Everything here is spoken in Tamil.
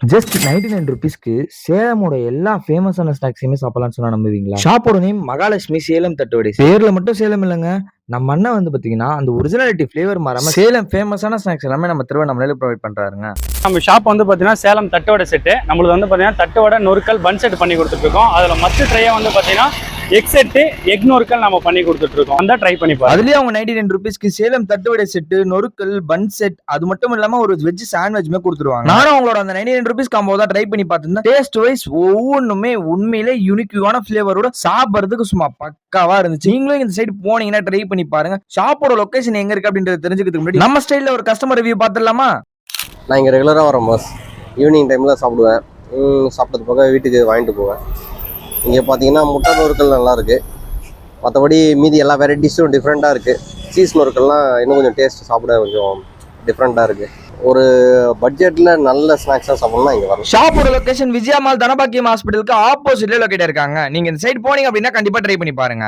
ஜஸ்ட் 99 ருபீஸ்க்கு சேலமோட எல்லா ஃபேமஸான ஸ்நாக்ஸையுமே சாப்பிடலாம்னு சொன்னா நம்புவீங்களா? ஷாப்போட நேம் மகாலட்சுமி சேலம் தட்டுவடை. பேர்ல மட்டும் சேலம் இல்லங்க. நம்ம அண்ணன் வந்து பாத்தீங்கன்னா, அந்த ஒரிஜினாலிட்டி ஃபிளேவர் மாறாம சேலம் ஃபேமஸான ஸ்நாக்ஸ் எல்லாமே நம்ம திருவண்ணாமலையில ப்ரொவைட் பண்றாருங்க. நம்ம ஷாப் வந்து பார்த்தீங்கன்னா சேலம் தட்டுவடை செட்டு. நம்மளுக்கு வந்து பார்த்தீங்கன்னா தட்டுவடை, நொறுக்கல், பன் செட் பண்ணி கொடுத்துட்ருக்கோம். அதில் மற்ற ட்ரையை வந்து பார்த்தீங்கன்னா எக் செட்டு, எக் நொறுக்கல் நம்ம பண்ணி கொடுத்துட்ருக்கோம். அந்த ட்ரை பண்ணி பாருங்க. அதுலயே அவங்க 99 ருபீஸ்க்கு சேலம் தட்டுவடை செட்டு, நொறுக்கல், பன் செட் அது மட்டும் இல்லாம ஒரு வெஜ் சாண்ட்விச்மே கொடுத்துருவாங்க. நானும் அவங்களோட அந்த 99 ருபீஸ் காம்போ தான் ட்ரை பண்ணி பார்த்திருந்தேன். டேஸ்ட் வைஸ் ஒவ்வொன்றுமே உண்மையிலே யூனிக்யூவான ஃபிளேவரோட சாப்பிட்றதுக்கு சும்மா பக்காவா இருந்துச்சு. நீங்களும் இந்த சைடு போனீங்கன்னா ட்ரை பண்ணி பாருங்க. ஷாப்போட லொகேஷன் எங்க இருக்கு அப்படின்றத தெரிஞ்சுக்கிறதுக்கு முன்னாடி நம்ம ஸ்டைல்ல ஒரு கஸ்டமர் ரிவ்யூ பார்த்துடலாமா? நான் இங்கே ரெகுலராக வரேன் பாஸ். ஈவினிங் டைமில் சாப்பிடுவேன். சாப்பிட்டது போக வீட்டுக்கு வாங்கிட்டு போவேன். இங்கே பார்த்தீங்கன்னா முட்டை நொறுக்கல் நல்லாயிருக்கு. மற்றபடி மீதி எல்லா வெரைட்டிஸும் டிஃப்ரெண்ட்டாக இருக்குது. சீஸ் நொறுக்கல்லாம் இன்னும் கொஞ்சம் டேஸ்ட் சாப்பிட கொஞ்சம் டிஃப்ரெண்ட்டாக இருக்குது. ஒரு பட்ஜெட்டில் நல்ல ஸ்நாக்ஸாக சாப்பிட்ணும்னா இங்கே வரணும். ஷாப்போட லொகேஷன் விஜயா மால் தனபாக்கியம் ஹாஸ்பிட்டலுக்கு ஆப்போசிட்ல லொகேட் இருக்காங்க. நீங்கள் இந்த சைடு போனீங்க அப்படின்னா கண்டிப்பாக ட்ரை பண்ணி பாருங்க.